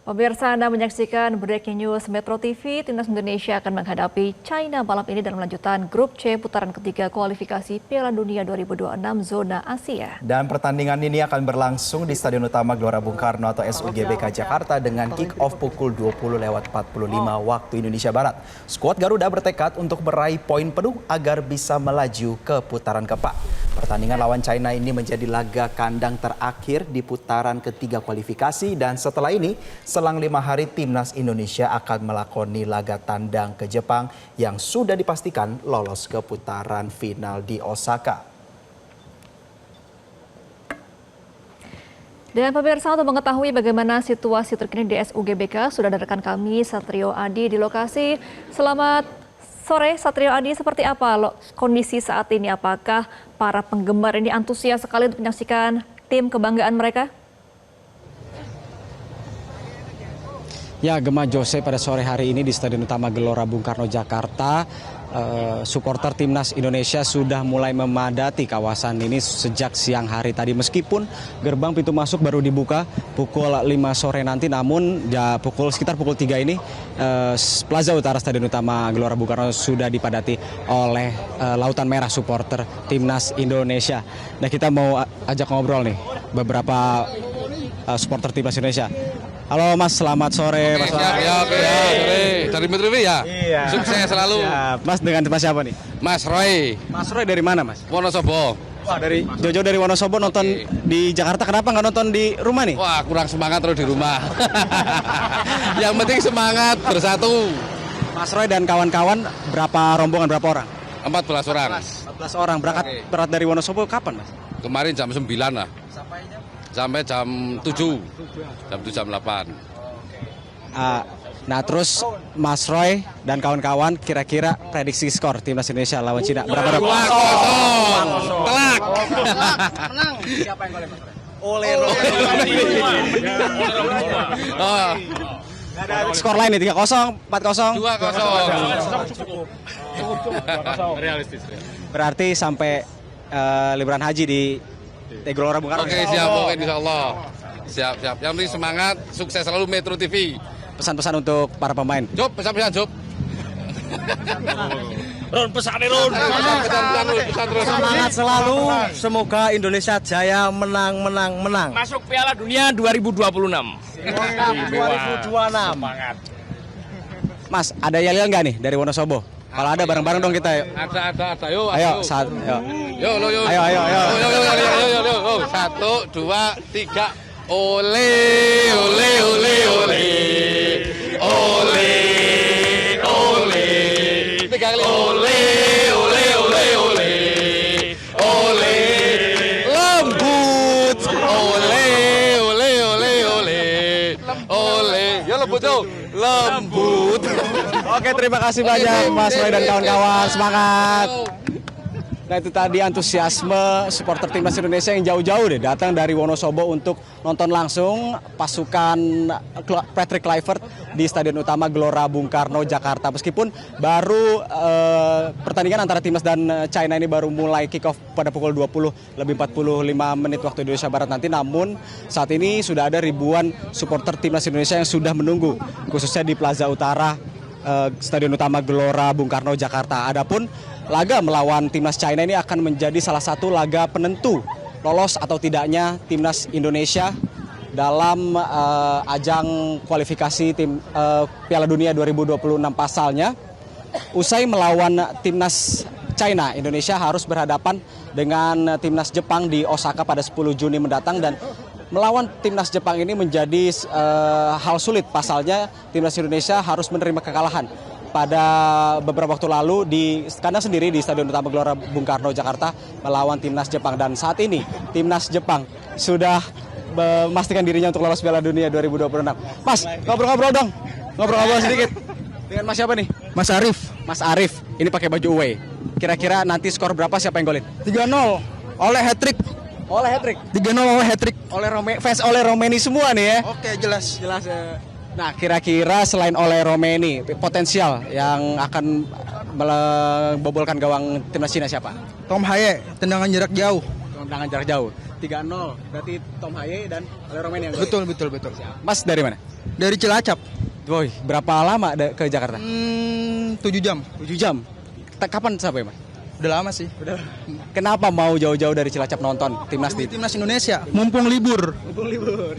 Pemirsa, Anda menyaksikan Breaking News Metro TV. Timnas Indonesia akan menghadapi China malam ini dalam lanjutan Grup C putaran ketiga kualifikasi Piala Dunia 2026 zona Asia. Dan pertandingan ini akan berlangsung di Stadion Utama Gelora Bung Karno atau SUGBK Jakarta dengan kick-off pukul 20.45 waktu Indonesia Barat. Skuad Garuda bertekad untuk meraih poin penuh agar bisa melaju ke putaran keempat. Pertandingan lawan China ini menjadi laga kandang terakhir di putaran ketiga kualifikasi, dan setelah ini selang 5 hari Timnas Indonesia akan melakoni laga tandang ke Jepang yang sudah dipastikan lolos ke putaran final di Osaka. Dan pemirsa, untuk mengetahui bagaimana situasi terkini di SUGBK, sudah ada rekan kami Satrio Adi di lokasi. Selamat sore Satrio Adi, seperti apa kondisi saat ini? Apakah para penggemar ini antusias sekali untuk menyaksikan tim kebanggaan mereka? Ya, Gemma Jose, pada sore hari ini di Stadion Utama Gelora Bung Karno Jakarta, supporter Timnas Indonesia sudah mulai memadati kawasan ini sejak siang hari tadi. Meskipun gerbang pintu masuk baru dibuka pukul 5 sore nanti, namun ya sekitar pukul 3 ini Plaza Utara Stadion Utama Gelora Bung Karno sudah dipadati oleh lautan merah supporter Timnas Indonesia. Nah, kita mau ajak ngobrol nih beberapa supporter Timnas Indonesia. Halo Mas, selamat sore. Mas. Ya, sore. Dari Metro TV ya? Iya. Sukses selalu. Ya, Mas, dengan Mas siapa nih? Mas Roy. Mas Roy dari mana, Mas? Wonosobo. Wah, dari Jojo dari Wonosobo nonton di Jakarta. Kenapa nggak nonton di rumah nih? Wah, kurang semangat terus di rumah. Yang penting semangat bersatu. Mas Roy dan kawan-kawan berapa rombongan, berapa orang? 14 orang. 14 orang. Berangkat dari Wonosobo kapan, Mas? Kemarin jam 9 lah. Sampai jam 7. Jam 7, jam 8. Nah, terus Mas Roy dan kawan-kawan kira-kira prediksi skor Timnas Indonesia lawan Cina berapa? 2-0. Telak. Menang. Siapa yang golin, Mas Roy? Oleh skor lain nih 3-0, 4-0. 2-0. Realistis. Berarti sampai liburan haji di Gelora Bung Karno. Oke, siap, pokoknya insya Allah. Siap. Yang penting semangat, sukses selalu Metro TV. Pesan-pesan untuk para pemain. Job, pesan-pesan Job. Ron, pesan Ron. Pesan terus. Semangat selalu. Semoga Indonesia jaya menang. Masuk Piala Dunia 2026. 2026. Semangat. Mas, ada yel-yel nggak nih dari Wonosobo? Kalau ada bareng-bareng dong kita. Yuk. Ada. Yuk. Ayo. Ayo. Yuk. 1, 2, 3. Ole. Tiga kali. Ole. Lembut. Ole. Ya lembut tuh. Lembut. Oke, terima kasih banyak Mas Roy dan kawan-kawan. Semangat. Nah, itu tadi antusiasme supporter Timnas Indonesia yang jauh-jauh deh datang dari Wonosobo untuk nonton langsung pasukan Patrick Kluivert di Stadion Utama Gelora Bung Karno Jakarta. Meskipun baru pertandingan antara Timnas dan China ini baru mulai kick off pada pukul 20:45 waktu Indonesia Barat nanti, namun saat ini sudah ada ribuan supporter Timnas Indonesia yang sudah menunggu khususnya di Plaza Utara Stadion Utama Gelora Bung Karno Jakarta. Adapun laga melawan Timnas China ini akan menjadi salah satu laga penentu lolos atau tidaknya Timnas Indonesia dalam ajang kualifikasi Piala Dunia 2026 pasalnya. Usai melawan Timnas China, Indonesia harus berhadapan dengan Timnas Jepang di Osaka pada 10 Juni mendatang, dan melawan Timnas Jepang ini menjadi hal sulit. Pasalnya Timnas Indonesia harus menerima kekalahan pada beberapa waktu lalu di kandang sendiri di Stadion Utama Gelora Bung Karno Jakarta melawan Timnas Jepang. Dan saat ini Timnas Jepang sudah memastikan dirinya untuk lolos Piala Dunia 2026. Mas, ngobrol-ngobrol dong. Ngobrol-ngobrol sedikit. Dengan Mas siapa nih? Mas Arif. Mas Arif, ini pakai baju away. Kira-kira nanti skor berapa, siapa yang golin? 3-0. Oleh hat-trick. Oleh hat-trick. 3-0 oleh hat-trick. Fans oleh Romeni semua nih ya. Oke, jelas. Nah, kira-kira selain oleh Romeni, potensial yang akan mebobolkan gawang Timnas Cina siapa? Tom Haye, tendangan jarak jauh. tendangan jarak jauh. 3-0, berarti Tom Haye dan Ale Romain yang Betul. Mas dari mana? Dari Cilacap. Woi, berapa lama ke Jakarta? 7 jam. 7 jam. Kapan sampai, Mas? Udah lama sih. Kenapa mau jauh-jauh dari Cilacap nonton timnas di Timnas Indonesia. Mumpung libur.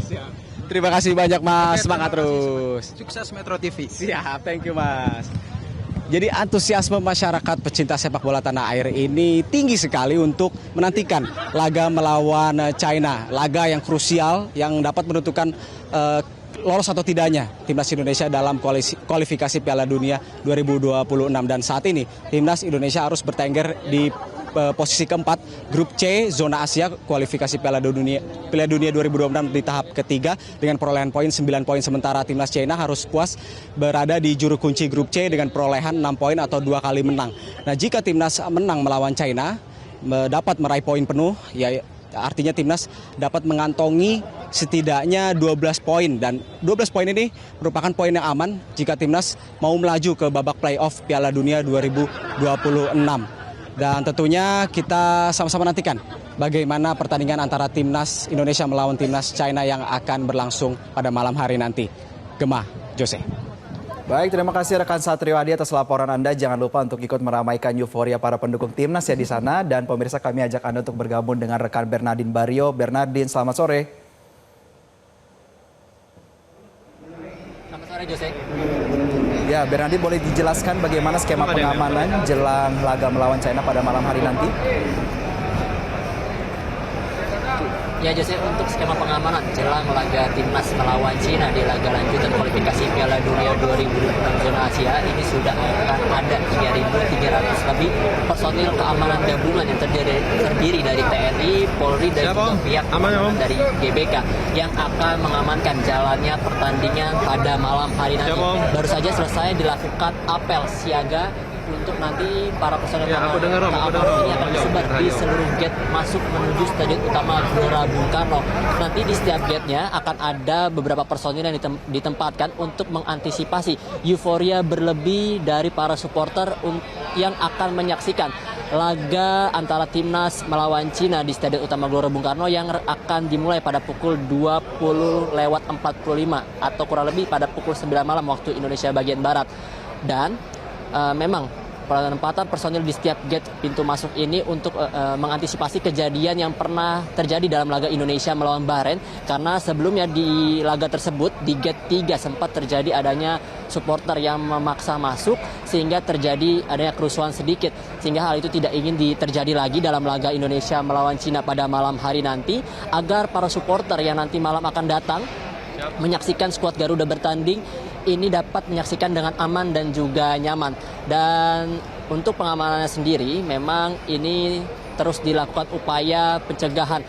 siap. Terima kasih banyak, Mas. Semangat terus. Sukses Metro TV. Siap, thank you, Mas. Jadi antusiasme masyarakat pecinta sepak bola tanah air ini tinggi sekali untuk menantikan laga melawan China. Laga yang krusial yang dapat menentukan lolos atau tidaknya timnas Indonesia dalam kualifikasi Piala Dunia 2026. Dan saat ini timnas Indonesia harus bertengger di posisi keempat grup C zona Asia kualifikasi Piala Dunia 2026 di tahap ketiga dengan perolehan poin 9 poin, sementara timnas China harus puas berada di juru kunci grup C dengan perolehan 6 poin atau 2 kali menang. Nah, jika timnas menang melawan China dapat meraih poin penuh, ya artinya timnas dapat mengantongi setidaknya 12 poin, dan 12 poin ini merupakan poin yang aman jika timnas mau melaju ke babak playoff Piala Dunia 2026. Dan tentunya kita sama-sama nantikan bagaimana pertandingan antara timnas Indonesia melawan timnas China yang akan berlangsung pada malam hari nanti. Gemah, Jose. Baik, terima kasih rekan Satrio Adi atas laporan Anda. Jangan lupa untuk ikut meramaikan euforia para pendukung timnas ya di sana. Dan pemirsa, kami ajak Anda untuk bergabung dengan rekan Bernardin Barrio. Bernardin, selamat sore. Selamat sore, Jose. Ya, Bernardin, boleh dijelaskan bagaimana skema pengamanan jelang laga melawan China pada malam hari nanti? Ya, Jose, untuk skema pengamanan jelang laga timnas melawan Cina di laga lanjutan kualifikasi Piala Dunia 2026 zona Asia ini sudah akan ada 3.300 lebih personil keamanan gabungan yang terdiri dari TNI, Polri, dan juga pihak dari GBK yang akan mengamankan jalannya pertandingan pada malam hari nanti. Baru saja selesai dilakukan apel siaga untuk nanti para personel keamanan ini akan disebar di seluruh gate masuk menuju Stadion Utama Gelora Bung Karno. Nanti di setiap gate-nya akan ada beberapa personil yang ditempatkan untuk mengantisipasi euforia berlebih dari para supporter yang akan menyaksikan laga antara timnas melawan Cina di Stadion Utama Gelora Bung Karno yang akan dimulai pada pukul 20.45 atau kurang lebih pada pukul 9 malam waktu Indonesia bagian Barat. Dan memang penempatan personil di setiap gate pintu masuk ini untuk mengantisipasi kejadian yang pernah terjadi dalam laga Indonesia melawan Bahrain, karena sebelumnya di laga tersebut di gate 3 sempat terjadi adanya supporter yang memaksa masuk sehingga terjadi adanya kerusuhan sedikit, sehingga hal itu tidak ingin terjadi lagi dalam laga Indonesia melawan Cina pada malam hari nanti, agar para supporter yang nanti malam akan datang menyaksikan skuad Garuda bertanding ini dapat menyaksikan dengan aman dan juga nyaman. Dan untuk pengamanannya sendiri memang ini terus dilakukan upaya pencegahan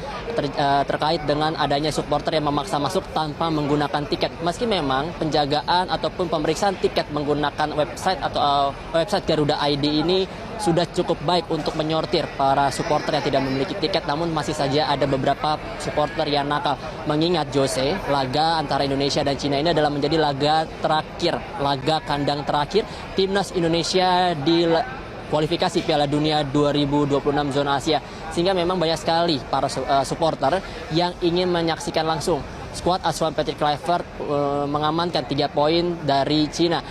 terkait dengan adanya supporter yang memaksa masuk tanpa menggunakan tiket. Meski memang penjagaan ataupun pemeriksaan tiket menggunakan website atau website Garuda ID ini sudah cukup baik untuk menyortir para supporter yang tidak memiliki tiket, namun masih saja ada beberapa supporter yang nakal. Mengingat, Jose, laga antara Indonesia dan Cina ini adalah menjadi laga terakhir, laga kandang terakhir timnas Indonesia di kualifikasi Piala Dunia 2026 zona Asia, sehingga memang banyak sekali para supporter yang ingin menyaksikan langsung skuad asuhan Patrick Kluivert mengamankan 3 poin dari Cina.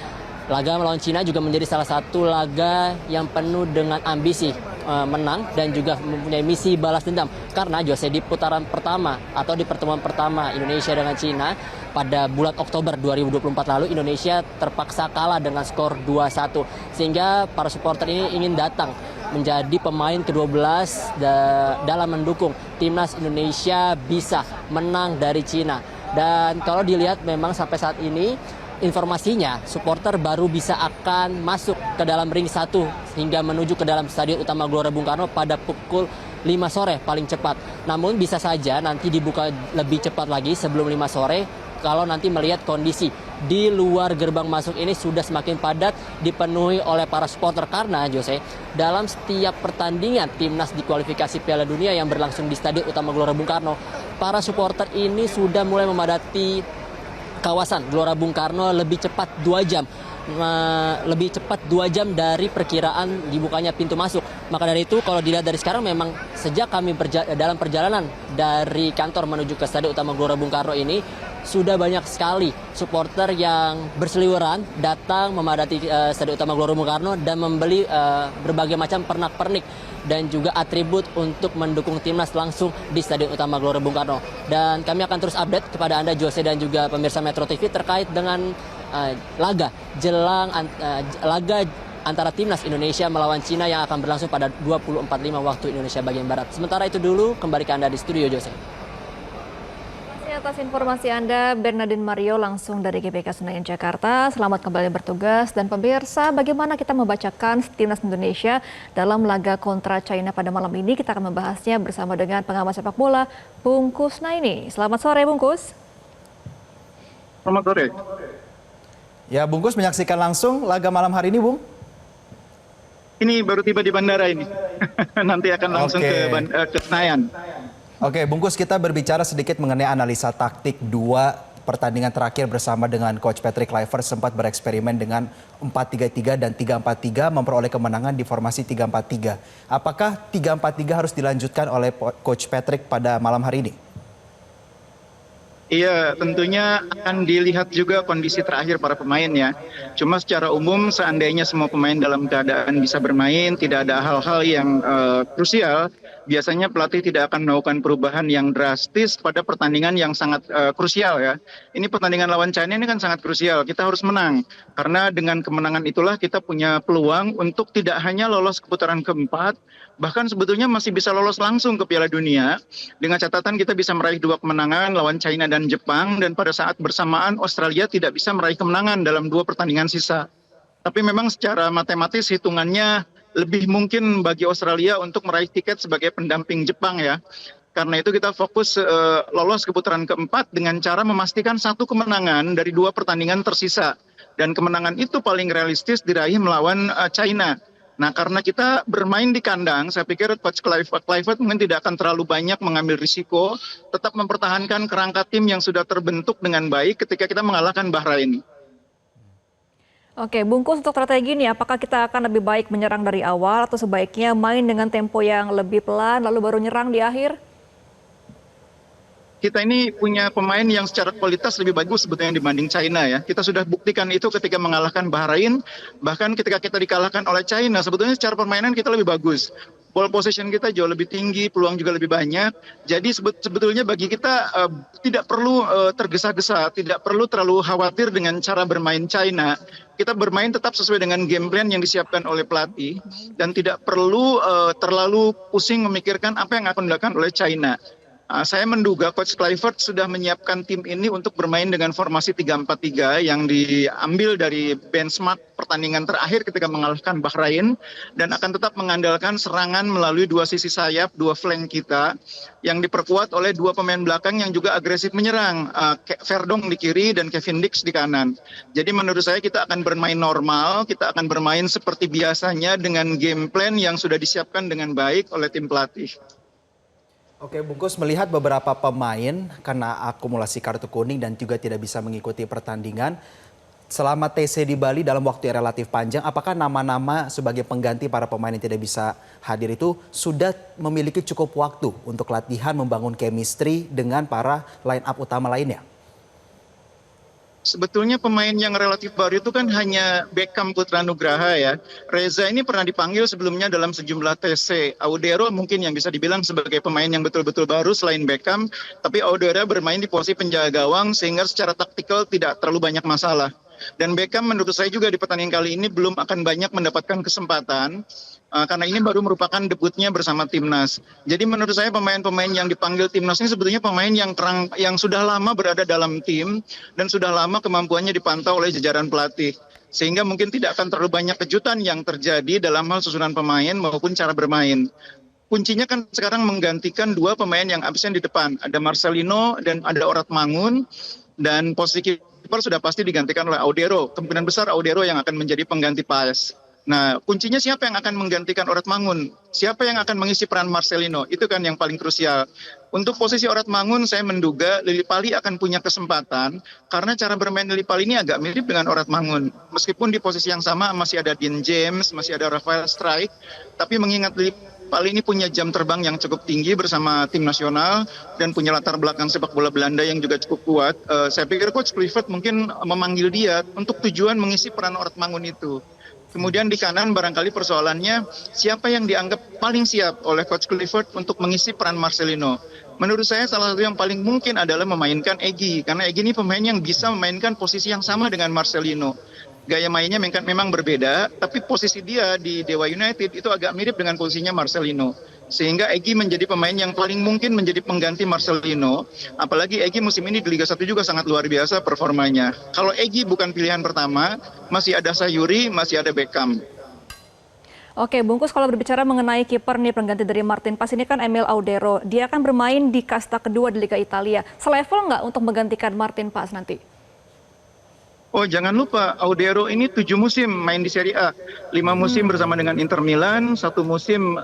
Laga melawan Cina juga menjadi salah satu laga yang penuh dengan ambisi menang dan juga mempunyai misi balas dendam, karena Jose di putaran pertama atau di pertemuan pertama Indonesia dengan Cina pada bulan Oktober 2024 lalu Indonesia terpaksa kalah dengan skor 2-1, sehingga para supporter ini ingin datang menjadi pemain ke-12 dalam mendukung timnas Indonesia bisa menang dari Cina. Dan kalau dilihat memang sampai saat ini informasinya supporter baru bisa akan masuk ke dalam ring 1 hingga menuju ke dalam Stadion Utama Gelora Bung Karno pada pukul 5 sore paling cepat. Namun bisa saja nanti dibuka lebih cepat lagi sebelum 5 sore kalau nanti melihat kondisi di luar gerbang masuk ini sudah semakin padat dipenuhi oleh para supporter, karena Jose, dalam setiap pertandingan timnas di kualifikasi Piala Dunia yang berlangsung di Stadion Utama Gelora Bung Karno, para supporter ini sudah mulai memadati kawasan Gelora Bung Karno lebih cepat 2 jam. lebih cepat 2 jam dari perkiraan dibukanya pintu masuk. Maka dari itu kalau dilihat dari sekarang memang sejak kami dalam perjalanan dari kantor menuju ke Stadion Utama Gelora Bung Karno ini sudah banyak sekali supporter yang berseliweran datang memadati Stadion Utama Gelora Bung Karno dan membeli berbagai macam pernak-pernik dan juga atribut untuk mendukung timnas langsung di Stadion Utama Gelora Bung Karno. Dan kami akan terus update kepada Anda Jose dan juga pemirsa Metro TV terkait dengan laga antara timnas Indonesia melawan Cina yang akan berlangsung pada 20.45 waktu Indonesia bagian barat. Sementara itu dulu kembali ke Anda di studio Jose. Atas informasi Anda, Bernardin Mario langsung dari GBK Senayan Jakarta. Selamat kembali bertugas. Dan pemirsa, bagaimana kita membacakan timnas Indonesia dalam laga kontra China pada malam ini? Kita akan membahasnya bersama dengan pengamat sepak bola, Bung Kusnaini. Selamat sore, Bungkus. Selamat sore. Ya, Bungkus menyaksikan langsung laga malam hari ini, Bung? Ini baru tiba di bandara ini. Nanti akan langsung ke Senayan. Oke, Bungkus, kita berbicara sedikit mengenai analisa taktik 2 pertandingan terakhir bersama dengan Coach Patrick Kluivert sempat bereksperimen dengan 4-3-3 dan 3-4-3 memperoleh kemenangan di formasi 3-4-3. Apakah 3-4-3 harus dilanjutkan oleh Coach Patrick pada malam hari ini? Iya, tentunya akan dilihat juga kondisi terakhir para pemain ya. Cuma secara umum seandainya semua pemain dalam keadaan bisa bermain, tidak ada hal-hal yang krusial, biasanya pelatih tidak akan melakukan perubahan yang drastis pada pertandingan yang sangat krusial ya. Ini pertandingan lawan China ini kan sangat krusial, kita harus menang. Karena dengan kemenangan itulah kita punya peluang untuk tidak hanya lolos ke putaran keempat, bahkan sebetulnya masih bisa lolos langsung ke Piala Dunia. Dengan catatan kita bisa meraih 2 kemenangan lawan China dan Jepang, dan pada saat bersamaan Australia tidak bisa meraih kemenangan dalam 2 pertandingan sisa. Tapi memang secara matematis hitungannya lebih mungkin bagi Australia untuk meraih tiket sebagai pendamping Jepang ya. Karena itu kita fokus lolos ke putaran keempat dengan cara memastikan 1 kemenangan dari 2 pertandingan tersisa. Dan kemenangan itu paling realistis diraih melawan China. Nah, karena kita bermain di kandang, saya pikir Coach Kluivert mungkin tidak akan terlalu banyak mengambil risiko, tetap mempertahankan kerangka tim yang sudah terbentuk dengan baik ketika kita mengalahkan Bahrain. Oke, Bungkus, untuk strategi ini apakah kita akan lebih baik menyerang dari awal atau sebaiknya main dengan tempo yang lebih pelan lalu baru nyerang di akhir? Kita ini punya pemain yang secara kualitas lebih bagus sebetulnya dibanding China ya. Kita sudah buktikan itu ketika mengalahkan Bahrain, bahkan ketika kita dikalahkan oleh China, sebetulnya secara permainan kita lebih bagus. Ball possession kita jauh lebih tinggi, peluang juga lebih banyak. Jadi sebetulnya bagi kita tidak perlu tergesa-gesa, tidak perlu terlalu khawatir dengan cara bermain China. Kita bermain tetap sesuai dengan game plan yang disiapkan oleh pelatih dan tidak perlu terlalu pusing memikirkan apa yang akan dilakukan oleh China. Saya menduga Coach Kluivert sudah menyiapkan tim ini untuk bermain dengan formasi 3-4-3 yang diambil dari benchmark pertandingan terakhir ketika mengalahkan Bahrain, dan akan tetap mengandalkan serangan melalui 2 sisi sayap, 2 flank kita yang diperkuat oleh 2 pemain belakang yang juga agresif menyerang, Verdong di kiri dan Kevin Dix di kanan. Jadi menurut saya kita akan bermain normal, kita akan bermain seperti biasanya dengan game plan yang sudah disiapkan dengan baik oleh tim pelatih. Oke, Bungkus, melihat beberapa pemain kena akumulasi kartu kuning dan juga tidak bisa mengikuti pertandingan selama TC di Bali dalam waktu yang relatif panjang, apakah nama-nama sebagai pengganti para pemain yang tidak bisa hadir itu sudah memiliki cukup waktu untuk latihan membangun chemistry dengan para line up utama lainnya? Sebetulnya pemain yang relatif baru itu kan hanya Beckham Putra Nugraha ya. Reza ini pernah dipanggil sebelumnya dalam sejumlah TC. Audero mungkin yang bisa dibilang sebagai pemain yang betul-betul baru selain Beckham. Tapi Audero bermain di posisi penjaga gawang sehingga secara taktikal tidak terlalu banyak masalah. Dan Beckham menurut saya juga di pertandingan kali ini belum akan banyak mendapatkan kesempatan. Karena ini baru merupakan debutnya bersama timnas. Jadi menurut saya pemain-pemain yang dipanggil timnas ini sebetulnya pemain yang sudah lama berada dalam tim dan sudah lama kemampuannya dipantau oleh jajaran pelatih. Sehingga mungkin tidak akan terlalu banyak kejutan yang terjadi dalam hal susunan pemain maupun cara bermain. Kuncinya kan sekarang menggantikan 2 pemain yang absen di depan. Ada Marcelino dan ada Orat Mangun, dan posisi kiper sudah pasti digantikan oleh Audero. Kemungkinan besar Audero yang akan menjadi pengganti Paes. Nah, kuncinya siapa yang akan menggantikan Orat Mangun? Siapa yang akan mengisi peran Marcelino? Itu kan yang paling krusial. Untuk posisi Oratmangun, saya menduga Lili Pali akan punya kesempatan karena cara bermain Lili Pali ini agak mirip dengan Oratmangun. Meskipun di posisi yang sama masih ada Dean James, masih ada Rafael Struijk, tapi mengingat Lili Pali ini punya jam terbang yang cukup tinggi bersama tim nasional dan punya latar belakang sepak bola Belanda yang juga cukup kuat. Saya pikir Coach Kluivert mungkin memanggil dia untuk tujuan mengisi peran Oratmangun itu. Kemudian di kanan barangkali persoalannya siapa yang dianggap paling siap oleh Coach Kluivert untuk mengisi peran Marcelino. Menurut saya salah satu yang paling mungkin adalah memainkan Egy, karena Egy ini pemain yang bisa memainkan posisi yang sama dengan Marcelino. Gaya mainnya memang berbeda, tapi posisi dia di Dewa United itu agak mirip dengan posisinya Marcelino. Sehingga Egy menjadi pemain yang paling mungkin menjadi pengganti Marcelino. Apalagi Egy musim ini di Liga 1 juga sangat luar biasa performanya. Kalau Egy bukan pilihan pertama, masih ada Sayuri, masih ada Beckham. Oke, Bungkus, kalau berbicara mengenai kiper nih pengganti dari Martin Paes ini kan Emil Audero. Dia akan bermain di kasta kedua di Liga Italia. Selevel nggak untuk menggantikan Martin Paes nanti? Oh, jangan lupa Audero ini 7 musim main di Serie A. 5 musim bersama dengan Inter Milan, 5 musim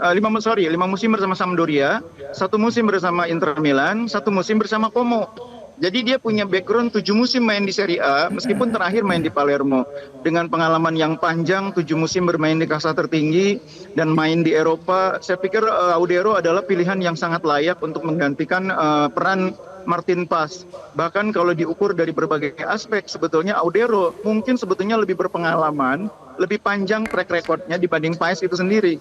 bersama Sampdoria, 1 musim bersama Inter Milan, 1 musim bersama Como. Jadi dia punya background 7 musim main di Serie A, meskipun terakhir main di Palermo. Dengan pengalaman yang panjang, 7 musim bermain di kasta tertinggi, dan main di Eropa, saya pikir Audero adalah pilihan yang sangat layak untuk menggantikan peran Martin Paes. Bahkan kalau diukur dari berbagai aspek, sebetulnya Audero mungkin sebetulnya lebih berpengalaman, lebih panjang track recordnya dibanding Paes itu sendiri.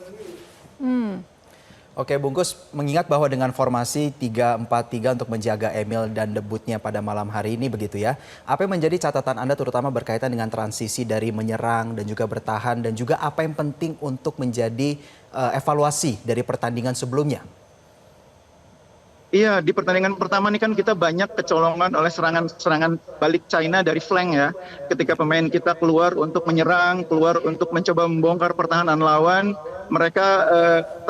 Oke, Bungkus, mengingat bahwa dengan formasi 3-4-3 untuk menjaga Emil dan debutnya pada malam hari ini begitu ya. Apa yang menjadi catatan Anda terutama berkaitan dengan transisi dari menyerang dan juga bertahan, dan juga apa yang penting untuk menjadi evaluasi dari pertandingan sebelumnya? Iya, di pertandingan pertama ini kan kita banyak kecolongan oleh serangan balik China dari flank ya. Ketika pemain kita keluar untuk menyerang, keluar untuk mencoba membongkar pertahanan lawan, mereka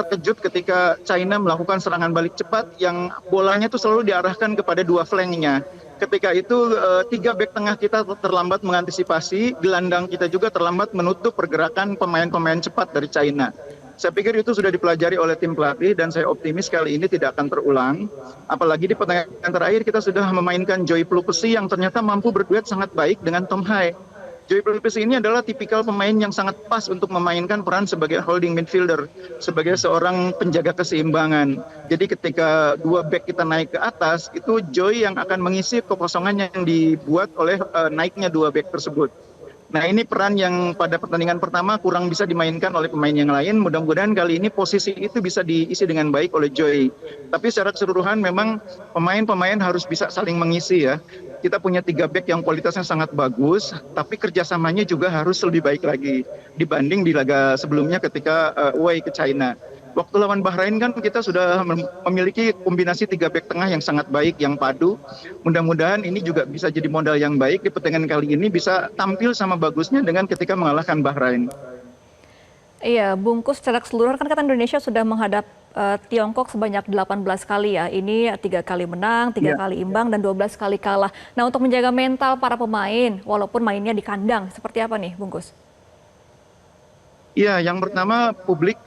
terkejut ketika China melakukan serangan balik cepat yang bolanya itu selalu diarahkan kepada 2 flanknya. Ketika itu 3 bek tengah kita terlambat mengantisipasi, gelandang kita juga terlambat menutup pergerakan pemain-pemain cepat dari China. Saya pikir itu sudah dipelajari oleh tim pelatih dan saya optimis kali ini tidak akan terulang. Apalagi di pertandingan terakhir kita sudah memainkan Joy Pelupesi yang ternyata mampu berduet sangat baik dengan Tom Hai. Joy Pelupesi ini adalah tipikal pemain yang sangat pas untuk memainkan peran sebagai holding midfielder, sebagai seorang penjaga keseimbangan. Jadi ketika 2 bek kita naik ke atas, itu Joy yang akan mengisi kekosongan yang dibuat oleh naiknya 2 bek tersebut. Nah, ini peran yang pada pertandingan pertama kurang bisa dimainkan oleh pemain yang lain. Mudah-mudahan kali ini posisi itu bisa diisi dengan baik oleh Joy. Tapi secara keseluruhan memang pemain-pemain harus bisa saling mengisi ya. Kita punya 3 bek yang kualitasnya sangat bagus, tapi kerjasamanya juga harus lebih baik lagi dibanding di laga sebelumnya ketika away ke China. Waktu lawan Bahrain kan kita sudah memiliki kombinasi 3 bek tengah yang sangat baik, yang padu. Mudah-mudahan ini juga bisa jadi modal yang baik di pertandingan kali ini, bisa tampil sama bagusnya dengan ketika mengalahkan Bahrain. Iya, Bungkus, secara keseluruhan kan Indonesia sudah menghadap Tiongkok sebanyak 18 kali ya. Ini 3 kali menang, 3 kali imbang, dan 12 kali kalah. Nah, untuk menjaga mental para pemain, walaupun mainnya di kandang, seperti apa nih Bungkus? Iya, yang pertama publik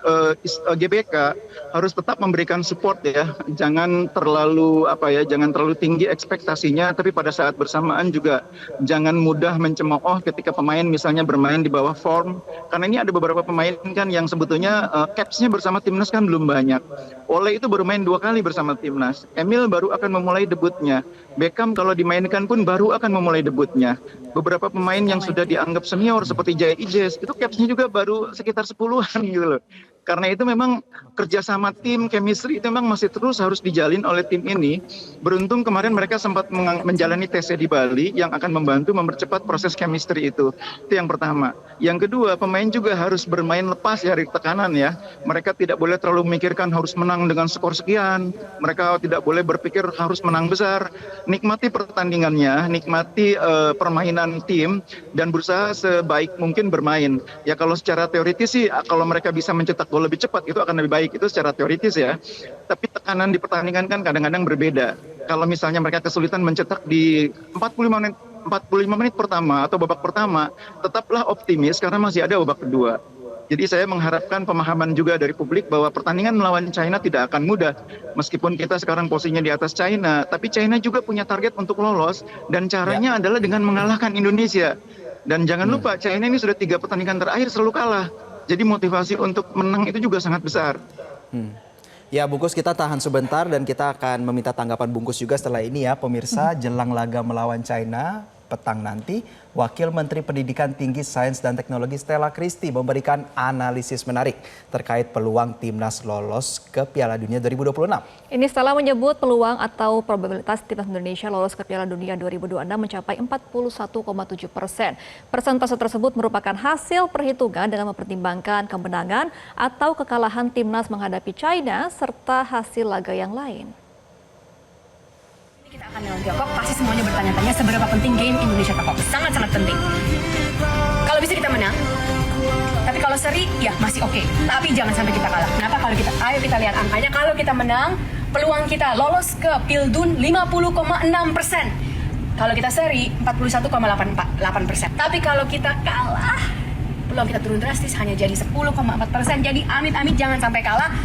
GBK harus tetap memberikan support ya. Jangan terlalu tinggi ekspektasinya, tapi pada saat bersamaan juga jangan mudah mencemooh ketika pemain misalnya bermain di bawah form. Karena ini ada beberapa pemain kan yang sebetulnya caps-nya bersama timnas kan belum banyak. Ole itu baru main 2 kali bersama timnas. Emil baru akan memulai debutnya. Beckham kalau dimainkan pun baru akan memulai debutnya. Beberapa pemain yang sudah dianggap senior seperti Jaya Ijes itu caps-nya juga baru sekitar 10-an gitu loh. Karena itu memang kerjasama tim, chemistry itu memang masih terus harus dijalin oleh tim ini. Beruntung kemarin mereka sempat menjalani tesnya di Bali yang akan membantu mempercepat proses chemistry itu. Itu yang pertama. Yang kedua, pemain juga harus bermain lepas dari tekanan ya. Mereka tidak boleh terlalu memikirkan harus menang dengan skor sekian. Mereka tidak boleh berpikir harus menang besar. Nikmati pertandingannya, nikmati permainan tim, dan berusaha sebaik mungkin bermain. Ya kalau secara teoritis sih, kalau mereka bisa mencetak gol lebih cepat itu akan lebih baik, itu secara teoritis ya. Tapi tekanan di pertandingan kan kadang-kadang berbeda. Kalau misalnya mereka kesulitan mencetak di 45 menit pertama atau babak pertama, tetaplah optimis karena masih ada babak kedua. Jadi saya mengharapkan pemahaman juga dari publik bahwa pertandingan melawan China tidak akan mudah. Meskipun kita sekarang posisinya di atas China, tapi China juga punya target untuk lolos dan caranya adalah dengan mengalahkan Indonesia. Dan jangan lupa China ini sudah 3 pertandingan terakhir selalu kalah. Jadi motivasi untuk menang itu juga sangat besar. Ya Bungkus, kita tahan sebentar dan kita akan meminta tanggapan Bungkus juga setelah ini ya pemirsa. Jelang laga melawan China petang nanti, Wakil Menteri Pendidikan Tinggi, Sains dan Teknologi Stella Christy memberikan analisis menarik terkait peluang timnas lolos ke Piala Dunia 2026. Ini Stella menyebut peluang atau probabilitas timnas Indonesia lolos ke Piala Dunia 2026 mencapai 41,7%. Persentase tersebut merupakan hasil perhitungan dengan mempertimbangkan kemenangan atau kekalahan timnas menghadapi China serta hasil laga yang lain. Kita akan lawan Tiongkok, pasti semuanya bertanya-tanya seberapa penting game Indonesia-Tiongkok. Sangat-sangat penting. Kalau bisa kita menang, tapi kalau seri, ya masih oke. Tapi jangan sampai kita kalah. Kenapa? Ayo kita lihat angkanya. Kalau kita menang, peluang kita lolos ke Pildun 50,6%. Kalau kita seri, 41,8%. Tapi kalau kita kalah, peluang kita turun drastis hanya jadi 10,4%. Jadi amit-amit jangan sampai kalah.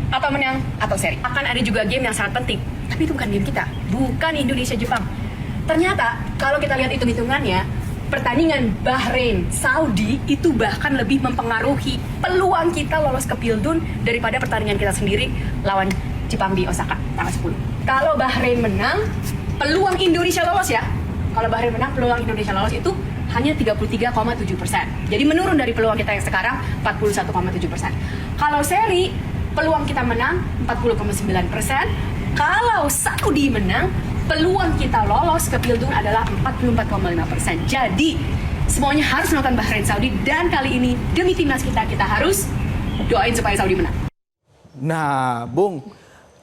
Atau menang, atau seri. Akan ada juga game yang sangat penting. Tapi itu bukan game kita, bukan Indonesia-Jepang. Ternyata kalau kita lihat hitung-hitungannya, pertandingan Bahrain, Saudi itu bahkan lebih mempengaruhi peluang kita lolos ke Pildun daripada pertandingan kita sendiri lawan Jepang di Osaka tanggal 10. Kalau Bahrain menang, peluang Indonesia lolos ya. Kalau Bahrain menang, peluang Indonesia lolos itu hanya 33,7%. Jadi menurun dari peluang kita yang sekarang 41,7%. Kalau seri, peluang kita menang 40,9%. Kalau Saudi menang, peluang kita lolos ke Pildun adalah 44,5%. Jadi, semuanya harus nonton Bahrain Saudi. Dan kali ini, demi timnas kita harus doain supaya Saudi menang. Nah, Bung,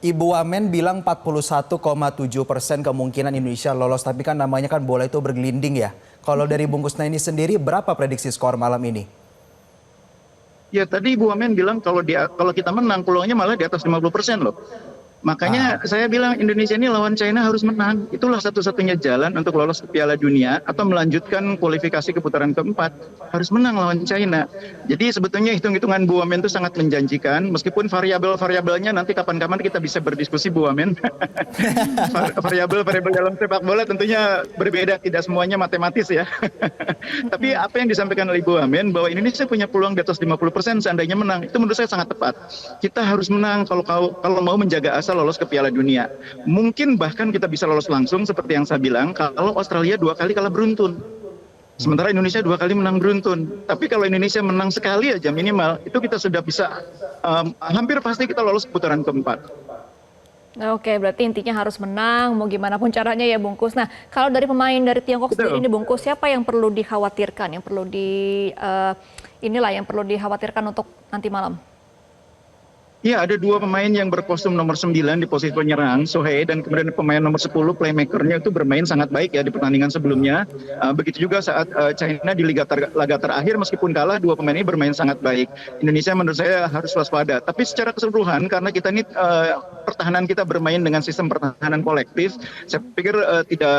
Ibu Wamen bilang 41,7% kemungkinan Indonesia lolos. Tapi kan namanya kan bola itu bergelinding ya. Kalau dari Bungkus ini sendiri, berapa prediksi skor malam ini? Ya tadi Ibu Wamen bilang kalau kita menang peluangnya malah di atas 50% loh. Makanya saya bilang Indonesia ini lawan China harus menang. Itulah satu-satunya jalan untuk lolos ke Piala Dunia atau melanjutkan kualifikasi ke putaran keempat. Harus menang lawan China. Jadi sebetulnya hitung-hitungan Bu Wamen itu sangat menjanjikan. Meskipun variabel-variabelnya nanti kapan-kapan kita bisa berdiskusi Bu Wamen. Variabel dalam sepak bola tentunya berbeda. Tidak semuanya matematis ya. Tapi apa yang disampaikan oleh Bu Wamen bahwa Indonesia punya peluang di atas 50% seandainya menang. Itu menurut saya sangat tepat. Kita harus menang kalau mau menjaga asa lolos ke Piala Dunia. Mungkin bahkan kita bisa lolos langsung seperti yang saya bilang kalau Australia 2 kali kalah beruntun. Sementara Indonesia 2 kali menang beruntun. Tapi kalau Indonesia menang sekali aja minimal, itu kita sudah bisa hampir pasti kita lolos ke putaran keempat. Oke, berarti intinya harus menang, mau gimana pun caranya ya Bungkus. Nah, kalau dari pemain dari Tiongkok sendiri ini Bungkus, siapa yang perlu dikhawatirkan, yang perlu yang perlu dikhawatirkan untuk nanti malam? Ya, ada 2 pemain yang berkostum nomor 9 di posisi penyerang, Sohei, dan kemudian pemain nomor 10, playmakernya itu bermain sangat baik ya di pertandingan sebelumnya. Begitu juga saat China di laga terakhir, meskipun kalah, 2 pemain ini bermain sangat baik. Indonesia menurut saya harus waspada. Tapi secara keseluruhan, karena kita ini pertahanan kita bermain dengan sistem pertahanan kolektif, saya pikir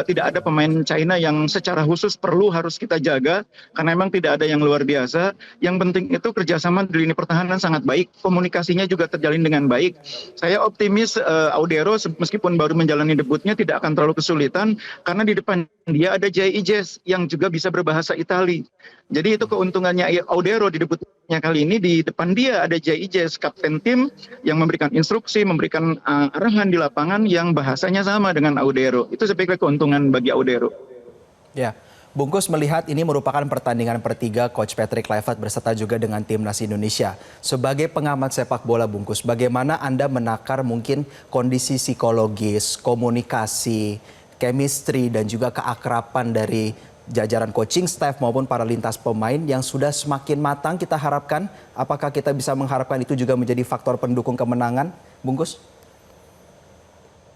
tidak ada pemain China yang secara khusus harus kita jaga, karena memang tidak ada yang luar biasa. Yang penting itu kerjasama di lini pertahanan sangat baik, komunikasinya juga terjalin dengan baik. Saya optimis Audero meskipun baru menjalani debutnya tidak akan terlalu kesulitan karena di depan dia ada Jay Ijes yang juga bisa berbahasa Itali. Jadi itu keuntungannya Audero di debutnya kali ini, di depan dia ada Jay Ijes, kapten tim yang memberikan instruksi, memberikan arahan di lapangan yang bahasanya sama dengan Audero. Itu saya pikir keuntungan bagi Audero. Ya. Bungkus melihat ini merupakan pertandingan pertiga Coach Patrick Kluivert berserta juga dengan timnas Indonesia. Sebagai pengamat sepak bola Bungkus, bagaimana Anda menakar mungkin kondisi psikologis, komunikasi, chemistry dan juga keakraban dari jajaran coaching staff maupun para lintas pemain yang sudah semakin matang kita harapkan? Apakah kita bisa mengharapkan itu juga menjadi faktor pendukung kemenangan, Bungkus?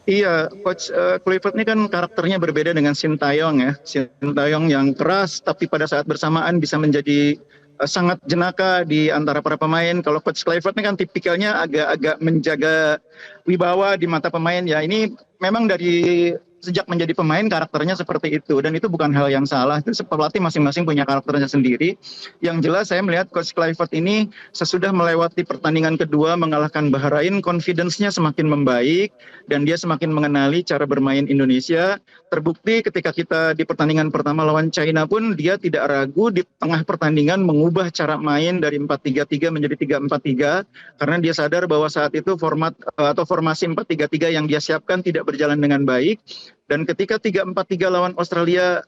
Iya, Coach Kluivert ini kan karakternya berbeda dengan Sintayong ya. Sintayong yang keras tapi pada saat bersamaan bisa menjadi sangat jenaka di antara para pemain. Kalau Coach Kluivert ini kan tipikalnya agak-agak menjaga wibawa di mata pemain ya. Ini memang dari sejak menjadi pemain karakternya seperti itu, dan itu bukan hal yang salah. Itu pelatih masing-masing punya karakternya sendiri. Yang jelas saya melihat Coach Kluivert ini sesudah melewati pertandingan kedua mengalahkan Bahrain, confidence-nya semakin membaik dan dia semakin mengenali cara bermain Indonesia. Terbukti ketika kita di pertandingan pertama lawan China pun dia tidak ragu di tengah pertandingan mengubah cara main dari 4-3-3 menjadi 3-4-3 karena dia sadar bahwa saat itu format atau formasi 4-3-3 yang dia siapkan tidak berjalan dengan baik. Dan ketika 3-4-3 lawan Australia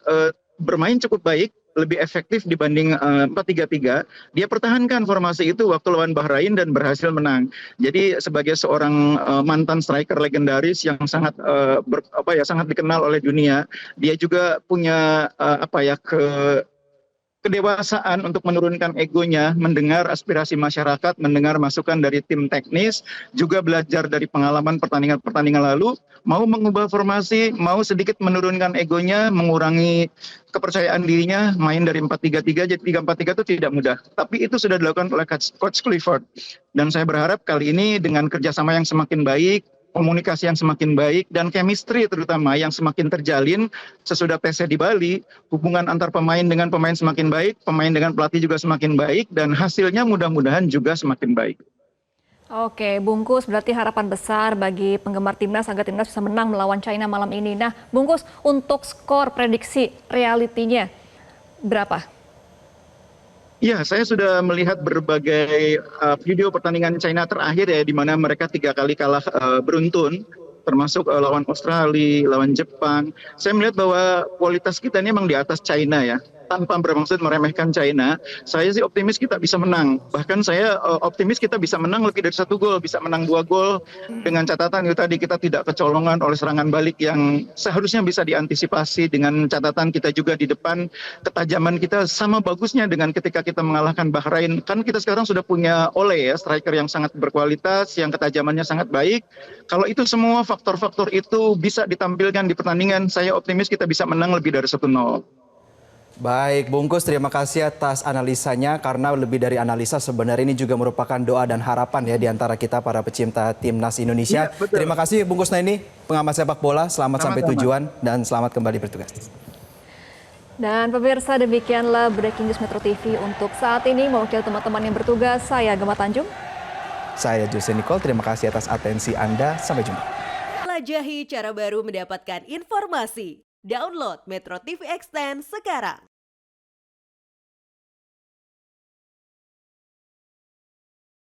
bermain cukup baik, lebih efektif dibanding 4-3-3, dia pertahankan formasi itu waktu lawan Bahrain dan berhasil menang. Jadi sebagai seorang mantan striker legendaris yang sangat sangat dikenal oleh dunia, dia juga punya kedewasaan untuk menurunkan egonya, mendengar aspirasi masyarakat, mendengar masukan dari tim teknis, juga belajar dari pengalaman pertandingan lalu, mau mengubah formasi, mau sedikit menurunkan egonya, mengurangi kepercayaan dirinya, main dari 4-3-3 jadi 3-4-3 itu tidak mudah. Tapi itu sudah dilakukan oleh Coach Kluivert. Dan saya berharap kali ini dengan kerjasama yang semakin baik, komunikasi yang semakin baik, dan chemistry terutama yang semakin terjalin sesudah TC di Bali, hubungan antar pemain dengan pemain semakin baik, pemain dengan pelatih juga semakin baik, dan hasilnya mudah-mudahan juga semakin baik. Oke, Bungkus, berarti harapan besar bagi penggemar timnas agar timnas bisa menang melawan China malam ini. Nah, Bungkus, untuk skor prediksi realitinya berapa? Ya, saya sudah melihat berbagai video pertandingan China terakhir ya, di mana mereka 3 kali kalah beruntun, termasuk lawan Australia, lawan Jepang. Saya melihat bahwa kualitas kita ini memang di atas China ya. Tanpa bermaksud meremehkan China, saya sih optimis kita bisa menang. Bahkan saya optimis kita bisa menang lebih dari 1 gol, bisa menang 2 gol dengan catatan itu tadi kita tidak kecolongan oleh serangan balik yang seharusnya bisa diantisipasi, dengan catatan kita juga di depan ketajaman kita sama bagusnya dengan ketika kita mengalahkan Bahrain. Kan kita sekarang sudah punya Ole ya, striker yang sangat berkualitas, yang ketajamannya sangat baik. Kalau itu semua faktor-faktor itu bisa ditampilkan di pertandingan, saya optimis kita bisa menang lebih dari 1-0. Baik, Bungkus, terima kasih atas analisanya, karena lebih dari analisa sebenarnya ini juga merupakan doa dan harapan ya di antara kita para pecinta timnas Indonesia. Ya, terima kasih Bungkus Naini, pengamat sepak bola. Selamat sampai tujuan dan selamat kembali bertugas. Dan pemirsa, demikianlah Breaking News Metro TV untuk saat ini. Mewakili teman-teman yang bertugas, saya Gemma Tanjung. Saya Jose Nicole, terima kasih atas atensi Anda. Sampai jumpa. Jelajahi cara baru mendapatkan informasi. Download Metro TV Extend sekarang.